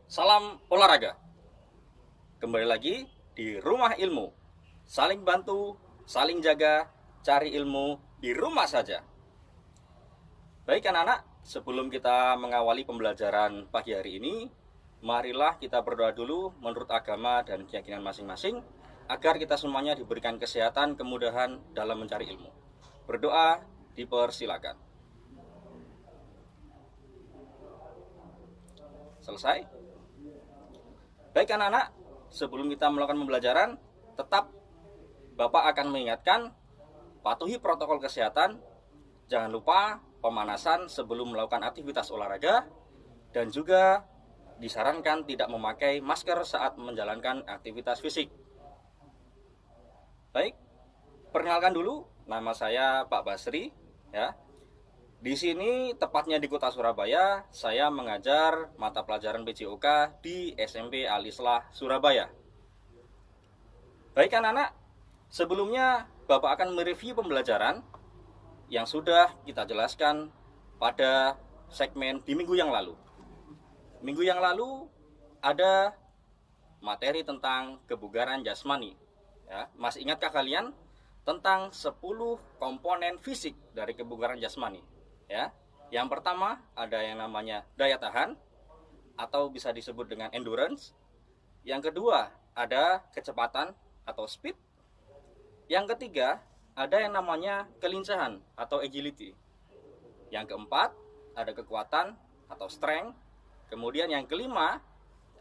Salam olahraga. Kembali lagi di Rumah Ilmu. Saling bantu, saling jaga, cari ilmu di rumah saja. Baik anak-anak, sebelum kita mengawali pembelajaran pagi hari ini, marilah kita berdoa dulu menurut agama dan keyakinan masing-masing agar kita semuanya diberikan kesehatan, kemudahan dalam mencari ilmu. Berdoa dipersilakan. Selesai? Baik anak-anak, sebelum kita melakukan pembelajaran, tetap Bapak akan mengingatkan, patuhi protokol kesehatan, jangan lupa pemanasan sebelum melakukan aktivitas olahraga, dan juga disarankan tidak memakai masker saat menjalankan aktivitas fisik. Baik, perkenalkan dulu, nama saya Pak Basri, ya. Di sini tepatnya di Kota Surabaya, saya mengajar mata pelajaran PJOK di SMP Al-Islah Surabaya. Baik anak-anak, sebelumnya Bapak akan mereview pembelajaran yang sudah kita jelaskan pada segmen di minggu yang lalu. Minggu yang lalu ada materi tentang kebugaran jasmani. Ya, masih ingatkah kalian tentang 10 komponen fisik dari kebugaran jasmani? Ya, yang pertama ada yang namanya daya tahan atau bisa disebut dengan endurance. Yang kedua ada kecepatan atau speed. Yang ketiga ada yang namanya kelincahan atau agility. Yang keempat ada kekuatan atau strength. Kemudian yang kelima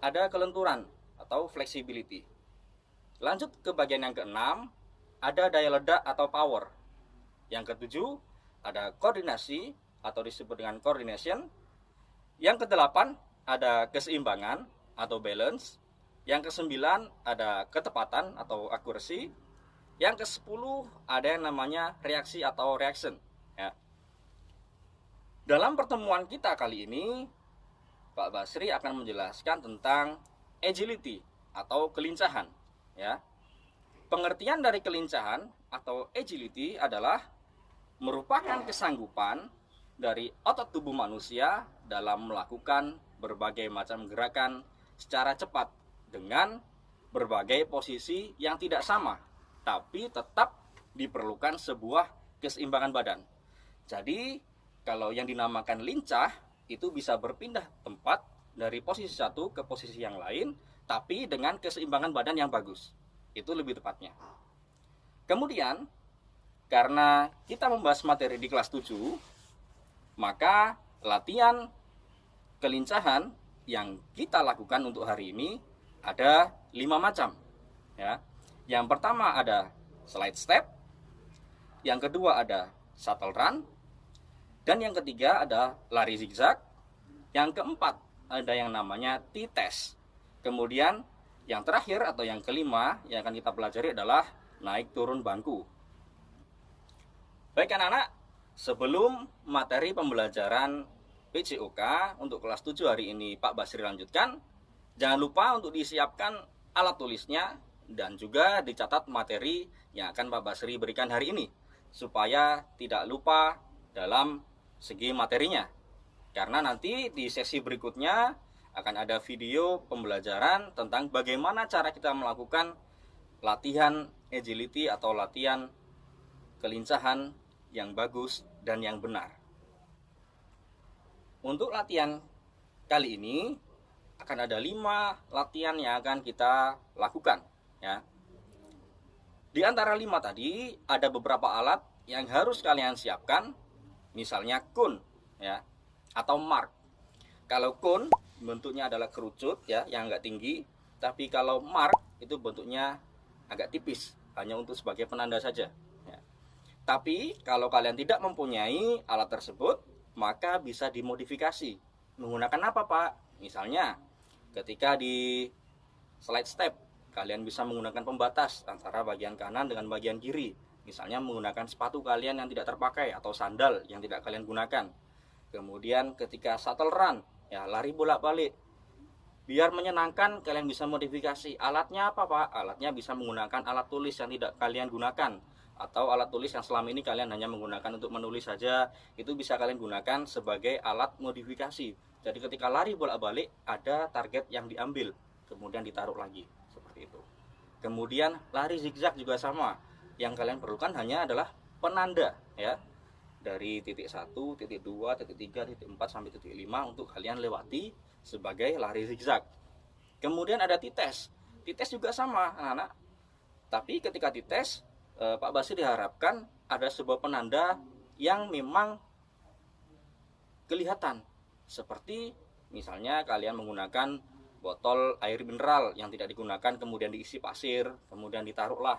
ada kelenturan atau flexibility. Lanjut ke bagian yang keenam, ada daya ledak atau power. Yang ketujuh ada koordinasi atau disebut dengan coordination. Yang kedelapan ada keseimbangan atau balance. Yang kesembilan ada ketepatan atau accuracy. Yang ke-10 ada yang namanya reaksi atau reaction. Ya. Dalam pertemuan kita kali ini, Pak Basri akan menjelaskan tentang agility atau kelincahan. Ya. Pengertian dari kelincahan atau agility adalah merupakan kesanggupan dari otot tubuh manusia dalam melakukan berbagai macam gerakan secara cepat dengan berbagai posisi yang tidak sama, tapi tetap diperlukan sebuah keseimbangan badan. Jadi, kalau yang dinamakan lincah itu bisa berpindah tempat dari posisi satu ke posisi yang lain, tapi dengan keseimbangan badan yang bagus. Itu lebih tepatnya. Kemudian, karena kita membahas materi di kelas 7, maka latihan kelincahan yang kita lakukan untuk hari ini ada 5 macam. Ya. Yang pertama ada slide step, yang kedua ada shuttle run, dan yang ketiga ada lari zigzag, yang keempat ada yang namanya T-test. Kemudian yang terakhir atau yang kelima yang akan kita pelajari adalah naik turun bangku. Baik anak-anak, sebelum materi pembelajaran PJOK untuk kelas 7 hari ini Pak Basri lanjutkan, jangan lupa untuk disiapkan alat tulisnya dan juga dicatat materi yang akan Pak Basri berikan hari ini supaya tidak lupa dalam segi materinya. Karena nanti di sesi berikutnya akan ada video pembelajaran tentang bagaimana cara kita melakukan latihan agility atau latihan kelincahan yang bagus dan yang benar. Untuk latihan kali ini akan ada 5 latihan yang akan kita lakukan. Ya. Di antara 5 tadi ada beberapa alat yang harus kalian siapkan, misalnya cone, ya, atau mark. Kalau cone bentuknya adalah kerucut, ya, yang agak tinggi, tapi kalau mark itu bentuknya agak tipis, hanya untuk sebagai penanda saja. Ya. Tapi kalau kalian tidak mempunyai alat tersebut, maka bisa dimodifikasi. Menggunakan apa, Pak? Misalnya, ketika di slide step, kalian bisa menggunakan pembatas antara bagian kanan dengan bagian kiri. Misalnya menggunakan sepatu kalian yang tidak terpakai atau sandal yang tidak kalian gunakan. Kemudian ketika shuttle run, ya, lari bolak-balik. Biar menyenangkan, kalian bisa modifikasi. Alatnya apa, Pak? Alatnya bisa menggunakan alat tulis yang tidak kalian gunakan. atau alat tulis yang selama ini kalian hanya menggunakan untuk menulis saja, itu bisa kalian gunakan sebagai alat modifikasi. Jadi ketika lari bolak-balik ada target yang diambil, kemudian ditaruh lagi seperti itu. Kemudian lari zigzag juga sama. Yang kalian perlukan hanya adalah penanda ya. Dari titik 1, titik 2, titik 3, titik 4 sampai titik 5 untuk kalian lewati sebagai lari zigzag. Kemudian ada tites. Tites juga sama anak-anak. Tapi ketika dites, Pak Basir diharapkan ada sebuah penanda yang memang kelihatan. Seperti misalnya kalian menggunakan botol air mineral yang tidak digunakan, kemudian diisi pasir, kemudian ditaruhlah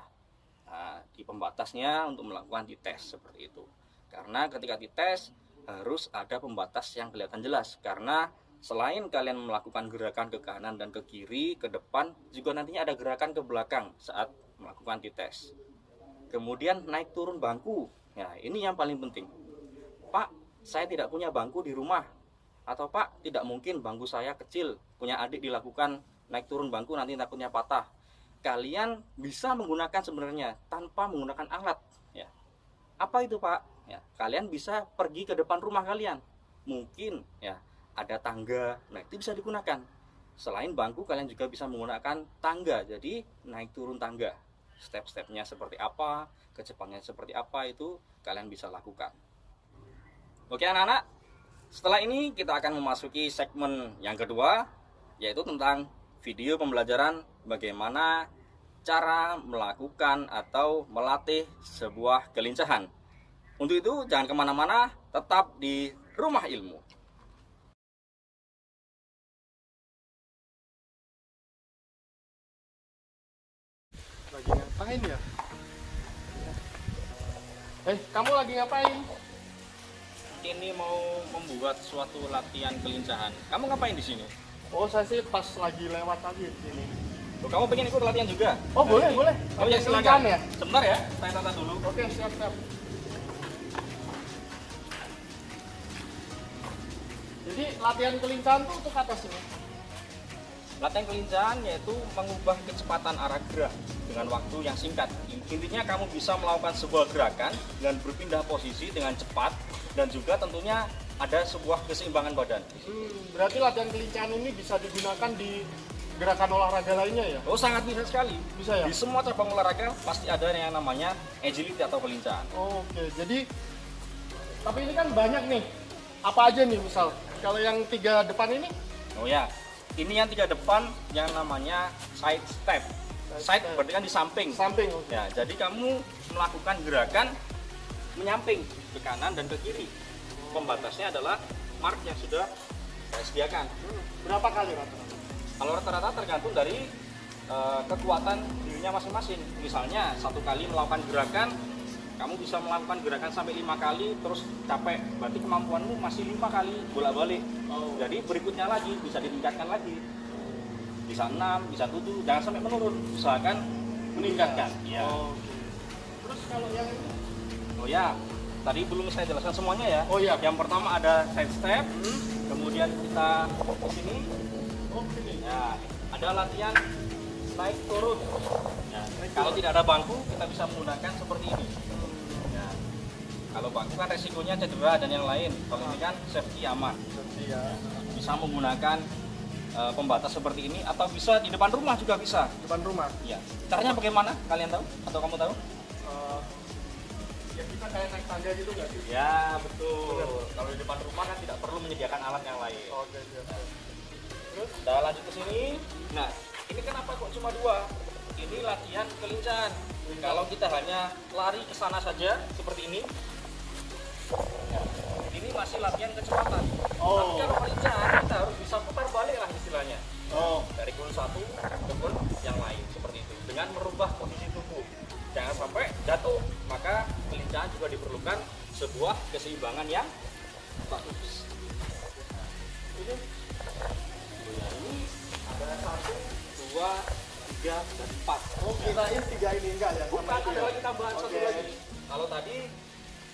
di pembatasnya untuk melakukan dites seperti itu. Karena ketika dites harus ada pembatas yang kelihatan jelas. Karena selain kalian melakukan gerakan ke kanan dan ke kiri, ke depan, juga nantinya ada gerakan ke belakang saat melakukan dites. Kemudian naik turun bangku. Ya, ini yang paling penting. Pak, saya tidak punya bangku di rumah. Atau Pak, tidak mungkin bangku saya kecil. Punya adik dilakukan naik turun bangku nanti takutnya patah. Kalian bisa menggunakan sebenarnya tanpa menggunakan alat. Ya. Apa itu Pak? Ya, kalian bisa pergi ke depan rumah kalian. Mungkin ya ada tangga. Nah, itu bisa digunakan. Selain bangku, kalian juga bisa menggunakan tangga. Jadi naik turun tangga. Step-stepnya seperti apa, kecepatannya seperti apa, itu kalian bisa lakukan. Oke anak-anak, setelah ini kita akan memasuki segmen yang kedua, yaitu tentang video pembelajaran bagaimana cara melakukan atau melatih sebuah kelincahan. Untuk itu jangan kemana-mana, tetap di Rumah Ilmu. Lagi ngapain ya? Kamu lagi ngapain? Ini mau membuat suatu latihan kelincahan. Kamu ngapain di sini? Oh, saya sih pas lagi lewat tadi di sini. Loh, kamu pengen ikut latihan juga? Oh, boleh, boleh. Oh ya, Latihan silakan ya? Sebentar ya, saya tata dulu. Oke, siap, siap. Jadi latihan kelincahan tuh untuk apa sih? Latihan kelincahan yaitu mengubah kecepatan arah gerak dengan waktu yang singkat. Intinya kamu bisa melakukan sebuah gerakan dengan berpindah posisi dengan cepat, dan juga tentunya ada sebuah keseimbangan badan. Berarti latihan kelincahan ini bisa digunakan di gerakan olahraga lainnya ya? Oh, sangat bisa sekali. Bisa ya? Di semua cabang olahraga pasti ada yang namanya agility atau kelincahan. Oh, oke. Jadi, tapi ini kan banyak nih. Apa aja nih misal? Kalau yang 3 depan ini? Oh ya, ini yang 3 depan yang namanya side step. Side berarti kan di samping. Samping, oke. Ya, jadi kamu melakukan gerakan menyamping ke kanan dan ke kiri. Pembatasnya adalah mark yang sudah saya sediakan. Berapa kali rata-rata? Kalau rata-rata tergantung dari kekuatan dirinya masing-masing. Misalnya 1 kali melakukan gerakan, kamu bisa melakukan gerakan sampai 5 kali terus capek. Berarti kemampuanmu masih 5 kali bolak-balik. Oh. Jadi berikutnya lagi bisa ditingkatkan lagi. Bisa 6, bisa 7, jangan sampai menurun. Usahakan meningkatkan. Ya. Oh, oke. Terus kalau yang ini? Oh ya, tadi belum saya jelaskan semuanya ya. Oh iya. Yang pertama ada side step, kemudian kita ke sini. Oh, ini. Ya, ada latihan naik turun. Ya, kalau tidak ada bangku, kita bisa menggunakan seperti ini. Ya. Kalau bangku kan resikonya cedera dan yang lain. Kalau ini kan safety aman. Seperti ya. Bisa menggunakan pembatas seperti ini atau bisa di depan rumah juga bisa. Depan rumah. Ya. Caranya bagaimana? Kalian tahu atau kamu tahu? Ya kita kayak naik tangga gitu nggak sih? Ya, betul. Kalau di depan rumah kan tidak perlu menyediakan alat yang lain. Oke, siap. Terus? Kita lanjut ke sini. Nah, ini kenapa kok cuma 2? Ini latihan kelincahan. Kalau kita hanya lari ke sana saja seperti ini, ya, ini masih latihan kecepatan. Oh. Tapi kalau kelincahan kita harus bisa putar balik lah istilahnya. Oh. Dari goal 1 ke goal yang lain seperti itu. Dengan merubah posisi tubuh. Jangan sampai jatuh. Maka kelincahan juga diperlukan sebuah keseimbangan yang bagus. Ini ada 1, 2, 3, dan 4. Oh, kirain 3 ini enggak ya? Bukan, Sama itu ada ya? lagi tambahan satu Oke. lagi. Kalau tadi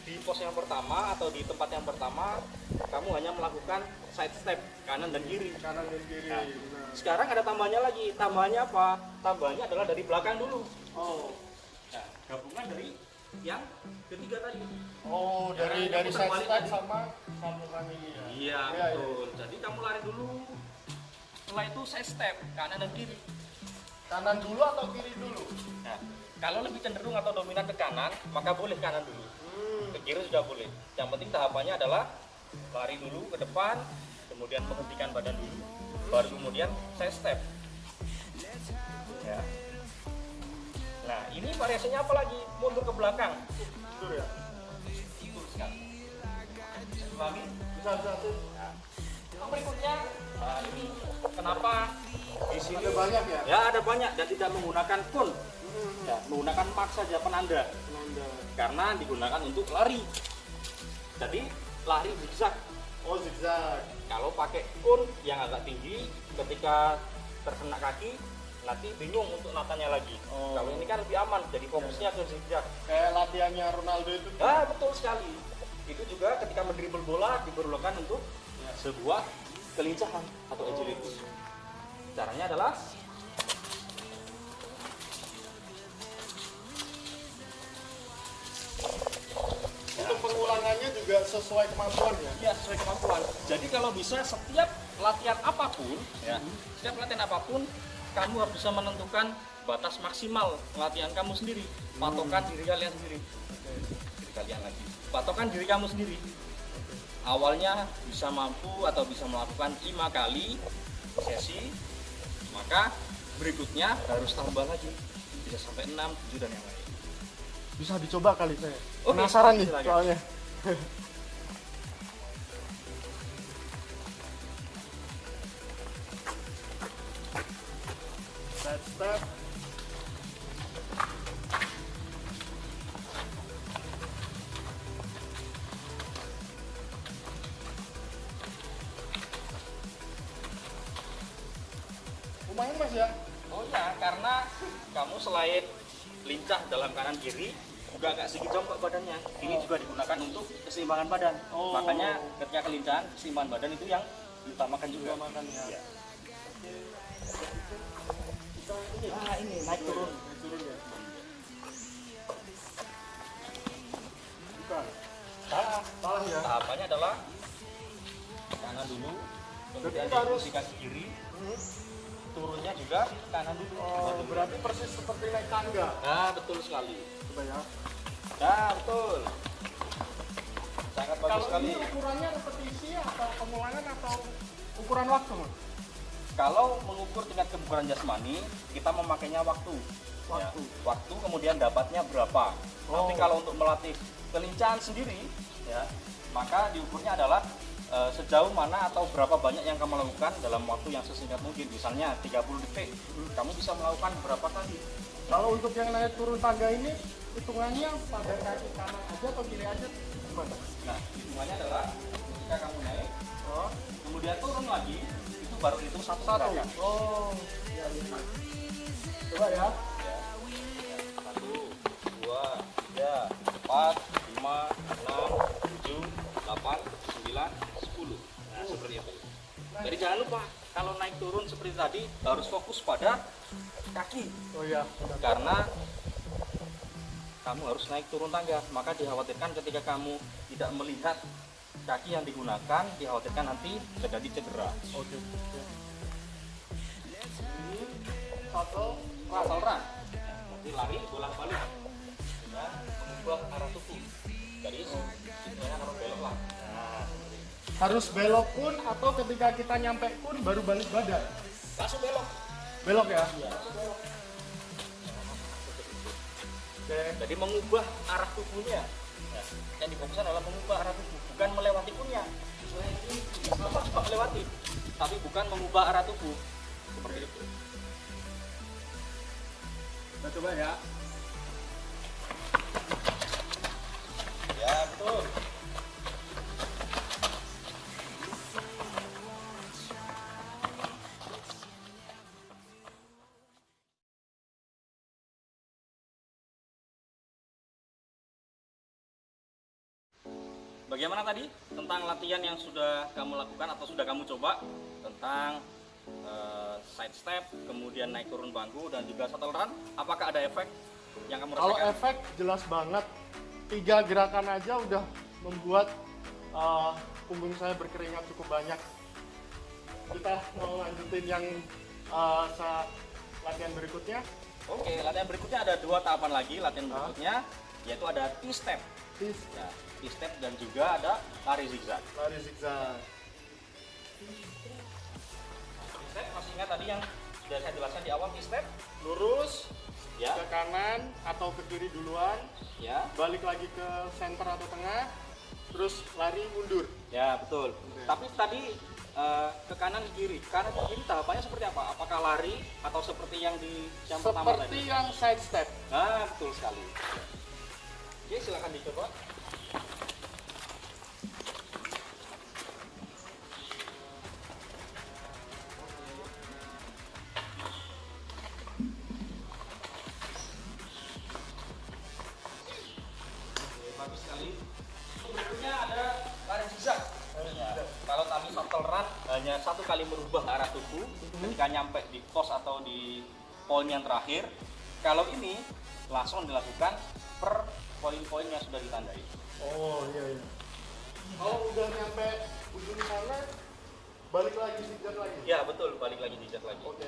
di pos yang pertama atau di tempat yang pertama, kamu hanya melakukan side step kanan dan kiri. Kanan dan kiri. Nah, Benar. sekarang ada tambahannya lagi. Tambahannya apa? Tambahannya adalah dari belakang dulu. Oh. Nah, gabungan dari yang ketiga tadi. Oh, dari Yang side terbalik step tadi. sama sambungan ini ya. Iya, Iya, betul. Jadi kamu lari dulu. Setelah itu side step kanan dan kiri. Kanan dulu atau kiri dulu? Nah, kalau lebih cenderung atau dominan ke kanan, maka boleh kanan dulu. Ke kiri sudah boleh. Yang penting tahapannya adalah lari dulu ke depan, kemudian menghentikan badan dulu, baru kemudian side step. Ya. Nah, ini variasinya apa lagi? Mundur ke belakang. Mundur ya? Betul sekali. Bisa dipahami? Bisa. Yang berikutnya, nah ini kenapa di sini Ada banyak ya? Ya, ada banyak dan tidak menggunakan kun. Ya, menggunakan mark saja penanda. Penanda. Karena digunakan untuk lari. Jadi lari zigzag. Oh, zigzag. Kalau pakai kun yang agak tinggi, ketika terkena kaki nanti bingung untuk natanya lagi. Oh. Kalau ini kan lebih aman, jadi fokusnya ke zigzag. Kayak latihannya Ronaldo itu. Ah, betul sekali. Itu juga ketika mendribble bola diperlukan untuk sebuah kelincahan atau agility. Caranya adalah Untuk pengulangannya juga sesuai kemampuan ya? ya sesuai kemampuan. Jadi kalau bisa setiap latihan apapun, setiap latihan apapun, kamu harus bisa menentukan batas maksimal latihan kamu sendiri, patokan diri kalian sendiri. Diri kalian lagi. Patokan diri kamu sendiri. Awalnya bisa mampu atau bisa melakukan 5 kali sesi, maka berikutnya harus tambah lagi, bisa sampai 6, 7 dan yang lain. Bisa dicoba kali saya. Oke, Penasaran nih silakan. soalnya. Side step. Lumayan Mas ya? Oh ya, karena kamu selain lincah dalam kanan kiri, juga agak sedikit jongkok badannya. Ini juga digunakan untuk keseimbangan badan. Oh. Makanya ketika kelincahan, keseimbangan badan itu yang diutamakan juga. Makan ya. Ya. Nah, ini naik turun. Turun ya. Bukan. Salah. Salah ya. Tahapannya adalah kanan dulu, kemudian kita harus- diposisikan ke kiri, turunnya juga kanan dulu. Oh, berarti persis seperti naik tangga. Nah, betul sekali. Coba ya. Nah, betul. Sangat bagus Kalau sekali. ini ukurannya repetisi atau pengulangan atau ukuran waktu, Mas? Kalau mengukur tingkat kebugaran jasmani, kita memakainya waktu. Waktu. Ya, waktu kemudian dapatnya berapa. Tapi Oh. kalau untuk melatih kelincahan sendiri, ya, maka diukurnya adalah sejauh mana atau berapa banyak yang kamu lakukan dalam waktu yang sesingkat mungkin. Misalnya 30 detik, kamu bisa melakukan berapa kali. Kalau untuk yang naik turun tangga ini, hitungannya pada kaki kanan aja atau kiri aja? Gimana? Nah, hitungannya adalah ketika kamu naik, Oh, kemudian turun lagi, itu baru hitung satu satu. gerakan. Oh, iya, iya. Coba ya. Ya. 1, 2, 3, 4, 5, 6, 7, 8, 9, 10. Nah, seperti itu. Jadi jangan lupa kalau naik turun seperti tadi harus fokus pada kaki Oh iya. karena kamu harus naik turun tangga. Maka dikhawatirkan ketika kamu tidak melihat kaki yang digunakan, dikhawatirkan nanti terjadi cedera. Oke. Ini satu. Asal run. Nanti lari bolak-balik. Dan mengubah arah tubuh. Jadi sebenarnya harus belok lah. Nah, Harus belok pun atau ketika kita nyampe pun baru balik badan? langsung belok. Belok ya? Iya, langsung belok. Oke. Jadi mengubah arah tubuhnya. Nah, yang difokuskan adalah mengubah arah tubuh, bukan melewati punnya. Apa melewati, tapi bukan mengubah arah tubuh. Seperti itu. Kita coba ya. Ya, betul. Bagaimana tadi tentang latihan yang sudah kamu lakukan atau sudah kamu coba tentang side step, kemudian naik turun bangku dan juga shuttle run? Apakah ada efek yang kamu Kalau rasakan? efek jelas banget 3 gerakan aja udah membuat punggung saya berkeringat cukup banyak. Kita mau lanjutin yang latihan berikutnya. Oke, latihan berikutnya ada 2 tahapan lagi. Latihan berikutnya yaitu ada T-step. Ya, T-step dan juga ada lari zigzag. Lari zigzag. T-step masih ingat tadi yang sudah saya jelaskan di awal. T-step Lurus ya, ke kanan atau ke kiri duluan, ya, balik lagi ke center atau tengah, terus lari mundur. ya betul. Tapi tadi ke kanan kiri tahapannya seperti apa? Apakah lari atau seperti yang pertama tadi? Seperti yang side step. Nah, betul sekali. Oke, silakan dicoba. Bagus sekali. Berikutnya ada lari zigzag. Ya, kalau tadi shuttle run hanya 1 kali merubah arah tubuh ketika nyampe di pos atau di poin yang terakhir. Kalau ini langsung dilakukan per poin-poin yang sudah ditandai. Oh iya. Kalau udah nyampe ujung sana, balik lagi zigzag lagi. Ya betul, balik lagi zigzag lagi. Oke.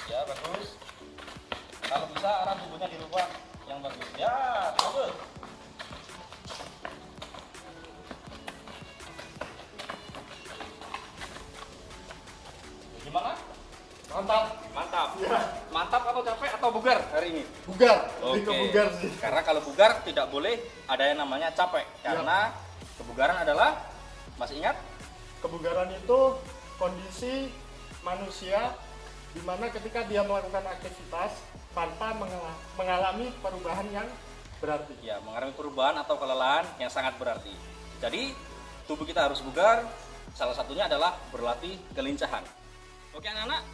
Ya bagus. Kalau bisa arah tubuhnya dirubah yang bagus. Ya bagus. Gimana? Mantap. Mantap. Ya. Mantap atau capek atau bugar hari ini? Bugar. Lebih ke bugar sih. Karena kalau bugar tidak boleh ada yang namanya capek. Karena kebugaran adalah, masih ingat? Kebugaran itu kondisi manusia di mana ketika dia melakukan aktivitas tanpa mengalami perubahan yang berarti. Ya, mengalami perubahan atau kelelahan yang sangat berarti. Jadi, tubuh kita harus bugar. Salah satunya adalah berlatih kelincahan. Oke anak-anak,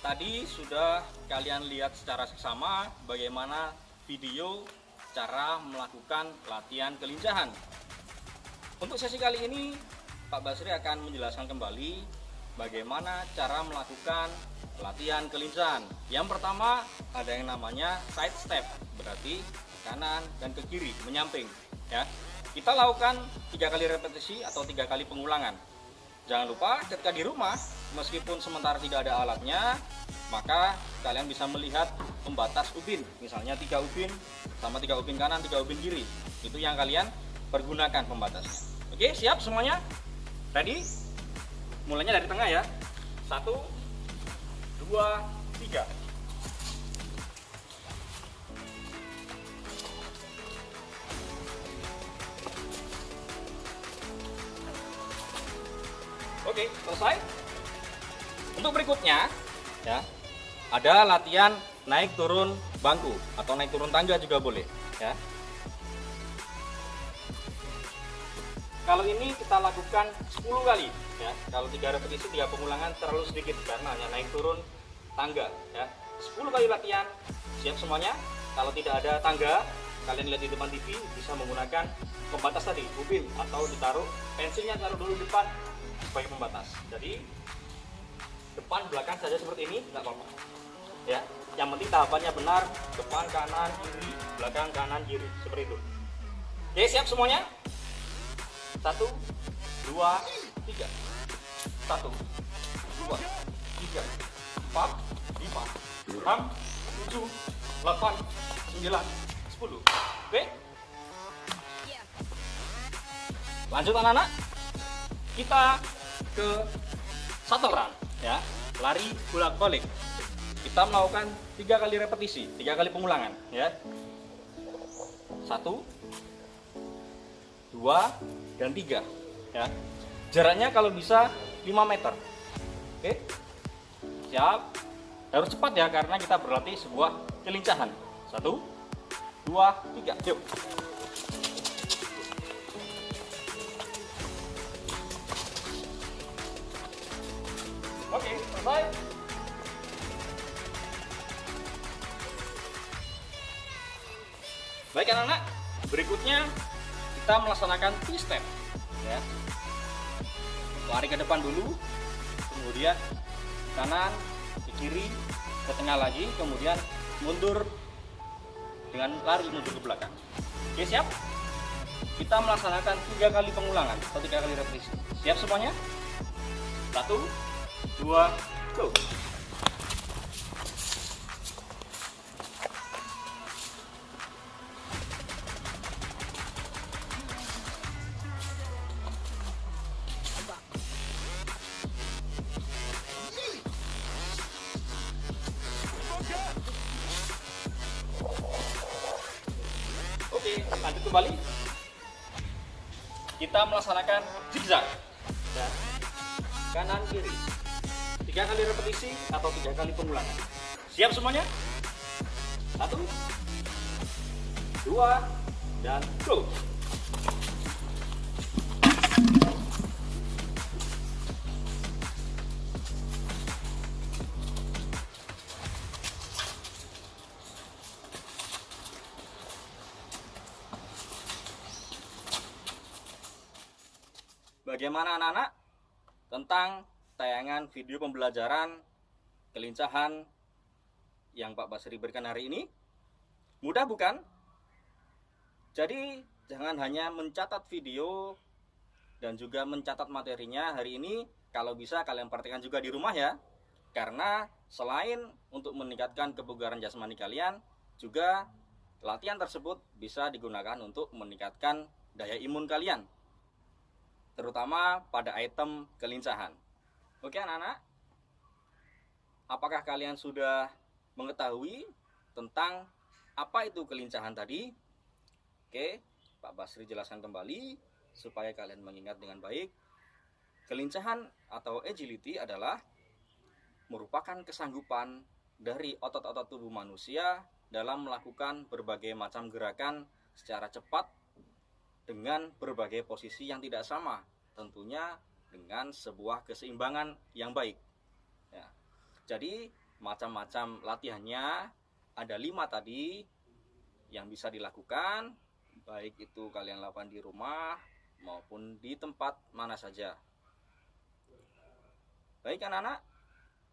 tadi sudah kalian lihat secara seksama bagaimana video cara melakukan latihan kelincahan. Untuk sesi kali ini, Pak Basri akan menjelaskan kembali bagaimana cara melakukan latihan kelincahan. Yang pertama ada yang namanya side step, berarti ke kanan dan ke kiri, menyamping. Ya, kita lakukan 3 kali repetisi atau 3 kali pengulangan. Jangan lupa ketika di rumah, meskipun sementara tidak ada alatnya, maka kalian bisa melihat pembatas ubin, misalnya 3 ubin sama 3 ubin kanan, 3 ubin kiri. Itu yang kalian pergunakan pembatasnya. Oke, siap semuanya? Ready? Mulainya dari tengah ya. 1, 2, 3. Oke, selesai. Untuk berikutnya, ya, ada latihan naik turun bangku atau naik turun tangga juga boleh, ya. Kalau ini kita lakukan 10 kali, ya. Kalau 3 repetisi, 3 pengulangan terlalu sedikit karena hanya naik turun tangga, ya. 10 kali latihan, siap semuanya. Kalau tidak ada tangga, kalian lihat di depan TV bisa menggunakan pembatas tadi, ubin, atau ditaruh pensilnya taruh dulu depan sebagai pembatas. Jadi depan belakang saja seperti ini nggak apa-apa, ya. Yang penting tahapannya benar, depan kanan kiri, belakang kanan kiri, seperti itu. Oke, siap semuanya? 1, 2, 3. 1, 2, 3, 4, 5, 6, 7, 8, 9, 10. Oke? Lanjut anak-anak. Kita ke shuttle run, ya, lari bolak-balik. Kita melakukan 3 kali repetisi, 3 kali pengulangan, ya. 1, 2, dan 3, ya. Jaraknya kalau bisa 5 meter. Oke, siap. Harus cepat ya karena kita berlatih sebuah kelincahan. 1, 2, 3, yuk. Oke, selesai. Baik anak-anak, berikutnya kita melaksanakan T-step, ya. Lari ke depan dulu, kemudian kanan, ke kiri, ke tengah lagi, kemudian mundur dengan lari mundur ke belakang. Oke, siap? Kita melaksanakan 3 kali pengulangan atau 3 kali repetisi. Siap semuanya? 1, 2, go! Oke, lanjut kembali. Kita melaksanakan zigzag dan kanan kiri. 3 kali repetisi atau 3 kali pengulangan. Siap semuanya? 1, 2, dan go! Bagaimana anak-anak tentang tayangan video pembelajaran kelincahan yang Pak Basri berikan hari ini? Mudah bukan? Jadi jangan hanya mencatat video dan juga mencatat materinya hari ini, kalau bisa kalian praktikkan juga di rumah ya. Karena selain untuk meningkatkan kebugaran jasmani kalian, juga latihan tersebut bisa digunakan untuk meningkatkan daya imun kalian, terutama pada item kelincahan. Oke anak-anak, apakah kalian sudah mengetahui tentang apa itu kelincahan tadi? Oke, Pak Basri jelaskan kembali supaya kalian mengingat dengan baik. Kelincahan atau agility adalah merupakan kesanggupan dari otot-otot tubuh manusia dalam melakukan berbagai macam gerakan secara cepat dengan berbagai posisi yang tidak sama, tentunya dengan sebuah keseimbangan yang baik ya. Jadi macam-macam latihannya ada 5 tadi yang bisa dilakukan, baik itu kalian lakukan di rumah maupun di tempat mana saja. Baik anak-anak,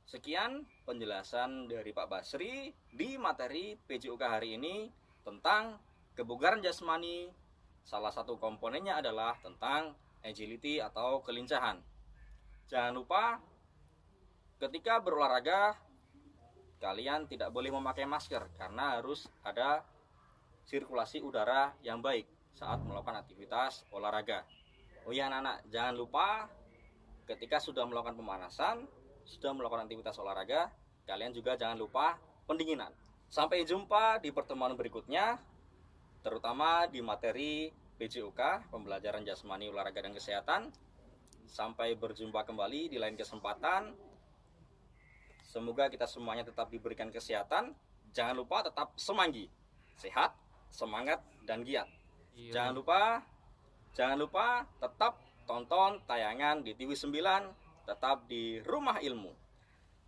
sekian penjelasan dari Pak Basri di materi PJOK hari ini tentang kebugaran jasmani. Salah satu komponennya adalah tentang agility atau kelincahan. Jangan lupa ketika berolahraga kalian tidak boleh memakai masker karena harus ada sirkulasi udara yang baik saat melakukan aktivitas olahraga. Oh ya anak-anak, jangan lupa ketika sudah melakukan pemanasan, sudah melakukan aktivitas olahraga, kalian juga jangan lupa pendinginan. Sampai jumpa di pertemuan berikutnya, terutama di materi PJOK, pembelajaran jasmani, olahraga, dan kesehatan. Sampai berjumpa kembali di lain kesempatan. Semoga kita semuanya tetap diberikan kesehatan. Jangan lupa tetap semanggi, sehat, semangat, dan giat. Jangan lupa tetap tonton tayangan di TV 9, tetap di Rumah Ilmu.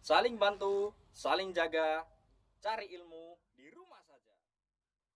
Saling bantu, saling jaga, cari ilmu.